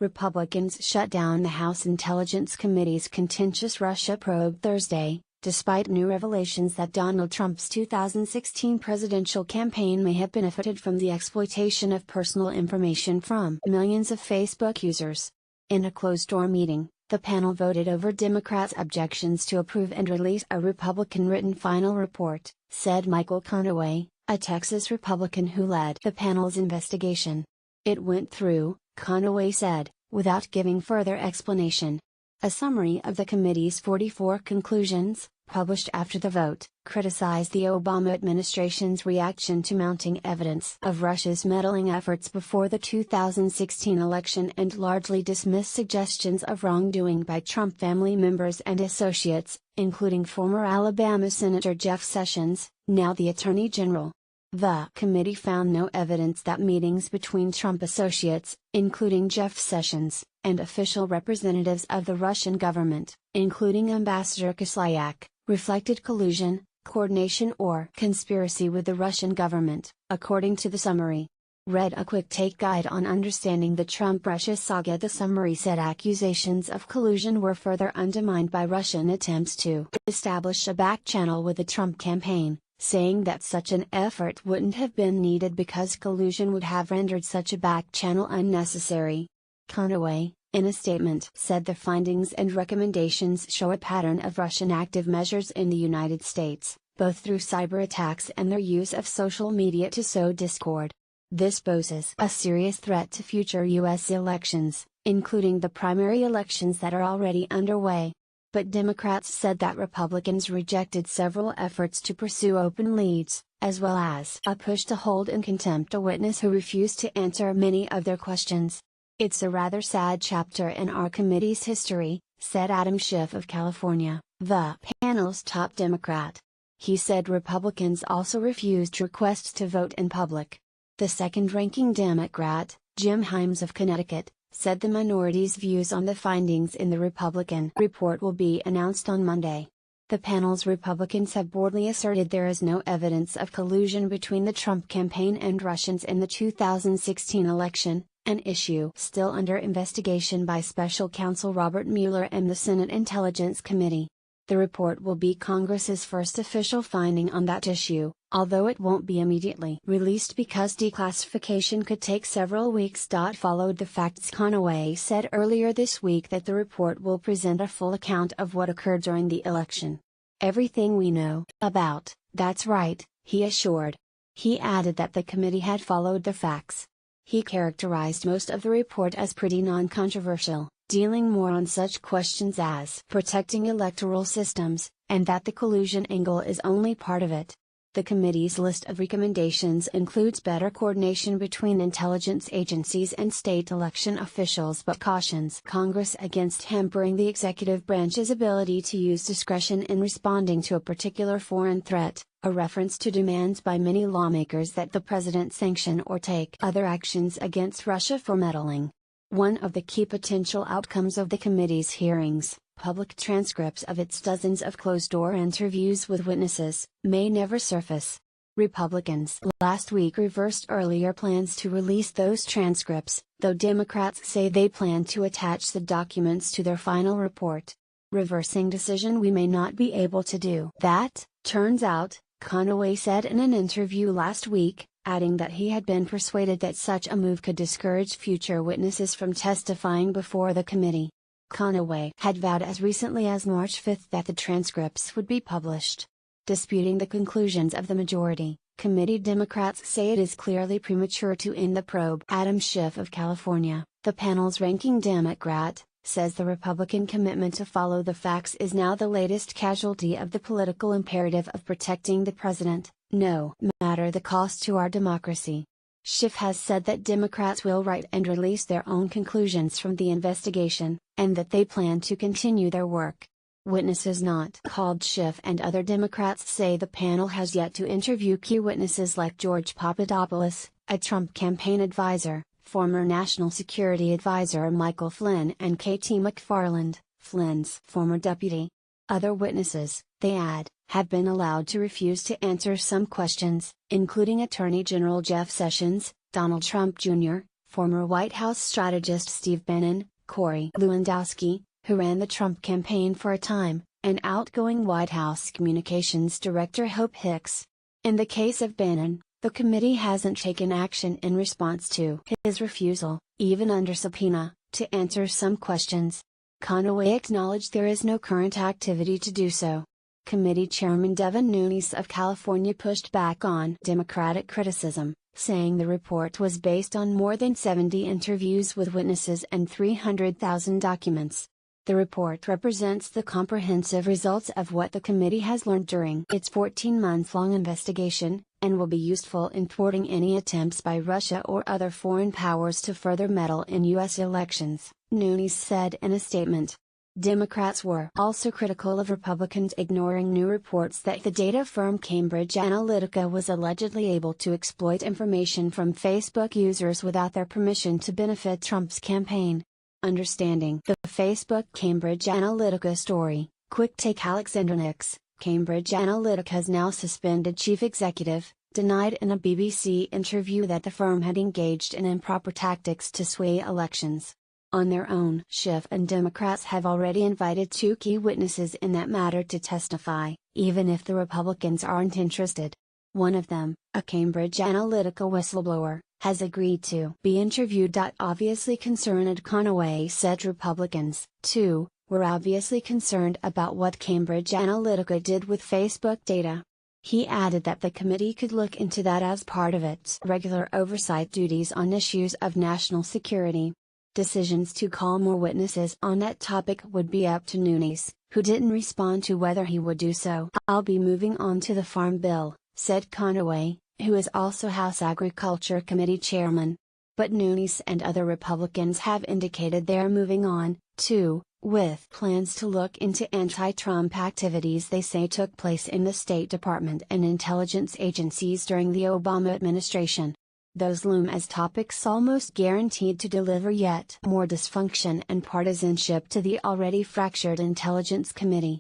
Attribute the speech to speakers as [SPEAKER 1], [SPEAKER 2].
[SPEAKER 1] Republicans shut down the House Intelligence Committee's contentious Russia probe Thursday, despite new revelations that Donald Trump's 2016 presidential campaign may have benefited from the exploitation of personal information from millions of Facebook users. In a closed-door meeting, the panel voted over Democrats' objections to approve and release a Republican-written final report, said Michael Conaway, a Texas Republican who led the panel's investigation. It went through, Conaway said, without giving further explanation. A summary of the committee's 44 conclusions, published after the vote, criticized the Obama administration's reaction to mounting evidence of Russia's meddling efforts before the 2016 election and largely dismissed suggestions of wrongdoing by Trump family members and associates, including former Alabama Senator Jeff Sessions, now the Attorney General. The committee found no evidence that meetings between Trump associates, including Jeff Sessions, and official representatives of the Russian government, including Ambassador Kislyak, reflected collusion, coordination or conspiracy with the Russian government, according to the summary. Read a quick take guide on understanding the Trump-Russia saga. The summary said accusations of collusion were further undermined by Russian attempts to establish a back channel with the Trump campaign, saying that such an effort wouldn't have been needed because collusion would have rendered such a back channel unnecessary. Conaway, in a statement, said the findings and recommendations show a pattern of Russian active measures in the United States, both through cyber attacks and their use of social media to sow discord. This poses a serious threat to future U.S. elections, including the primary elections that are already underway. But Democrats said that Republicans rejected several efforts to pursue open leads, as well as a push to hold in contempt a witness who refused to answer many of their questions. It's a rather sad chapter in our committee's history, said Adam Schiff of California, the panel's top Democrat. He said Republicans also refused requests to vote in public. The second-ranking Democrat, Jim Himes of Connecticut, said the minority's views on the findings in the Republican report will be announced on Monday. The panel's Republicans have boldly asserted there is no evidence of collusion between the Trump campaign and Russians in the 2016 election, an issue still under investigation by Special Counsel Robert Mueller and the Senate Intelligence Committee. The report will be Congress's first official finding on that issue, although it won't be immediately released because declassification could take several weeks. Followed the facts. Conaway said earlier this week that the report will present a full account of what occurred during the election. Everything we know about, that's right, he assured. He added that the committee had followed the facts. He characterized most of the report as pretty non-controversial, dealing more on such questions as protecting electoral systems, and that the collusion angle is only part of it. The committee's list of recommendations includes better coordination between intelligence agencies and state election officials but cautions Congress against hampering the executive branch's ability to use discretion in responding to a particular foreign threat, a reference to demands by many lawmakers that the president sanction or take other actions against Russia for meddling. One of the key potential outcomes of the committee's hearings, public transcripts of its dozens of closed-door interviews with witnesses, may never surface. Republicans last week reversed earlier plans to release those transcripts, though Democrats say they plan to attach the documents to their final report. Reversing decision we may not be able to do that, turns out, Conaway said in an interview last week, adding that he had been persuaded that such a move could discourage future witnesses from testifying before the committee. Conaway had vowed as recently as March 5 that the transcripts would be published. Disputing the conclusions of the majority, committee Democrats say it is clearly premature to end the probe. Adam Schiff of California, the panel's ranking Democrat, says the Republican commitment to follow the facts is now the latest casualty of the political imperative of protecting the president, no matter the cost to our democracy. Schiff has said that Democrats will write and release their own conclusions from the investigation, and that they plan to continue their work. Witnesses not called. Schiff and other Democrats say the panel has yet to interview key witnesses like George Papadopoulos, a Trump campaign advisor, former National Security Advisor Michael Flynn and Katie McFarland, Flynn's former deputy. Other witnesses, they add, have been allowed to refuse to answer some questions, including Attorney General Jeff Sessions, Donald Trump Jr., Former White House strategist Steve Bannon, Corey Lewandowski, who ran the Trump campaign for a time, and outgoing White House Communications Director Hope Hicks. In the case of Bannon, the committee hasn't taken action in response to his refusal, even under subpoena, to answer some questions. Conaway acknowledged there is no current activity to do so. Committee Chairman Devin Nunes of California pushed back on Democratic criticism, saying the report was based on more than 70 interviews with witnesses and 300,000 documents. The report represents the comprehensive results of what the committee has learned during its 14-month-long investigation, and will be useful in thwarting any attempts by Russia or other foreign powers to further meddle in U.S. elections, Nunes said in a statement. Democrats were also critical of Republicans ignoring new reports that the data firm Cambridge Analytica was allegedly able to exploit information from Facebook users without their permission to benefit Trump's campaign. Understanding the Facebook Cambridge Analytica story, quick take: Alexander Nix, Cambridge Analytica's now suspended chief executive, denied in a BBC interview that the firm had engaged in improper tactics to sway elections. On their own, Schiff and Democrats have already invited two key witnesses in that matter to testify, even if the Republicans aren't interested. One of them, a Cambridge Analytica whistleblower, has agreed to be interviewed. Obviously concerned, Conaway said Republicans, too, were obviously concerned about what Cambridge Analytica did with Facebook data. He added that the committee could look into that as part of its regular oversight duties on issues of national security. Decisions to call more witnesses on that topic would be up to Nunes, who didn't respond to whether he would do so. I'll be moving on to the Farm Bill, said Conaway, who is also House Agriculture Committee chairman. But Nunes and other Republicans have indicated they're moving on, too, with plans to look into anti-Trump activities they say took place in the State Department and intelligence agencies during the Obama administration. Those loom as topics almost guaranteed to deliver yet more dysfunction and partisanship to the already fractured Intelligence Committee.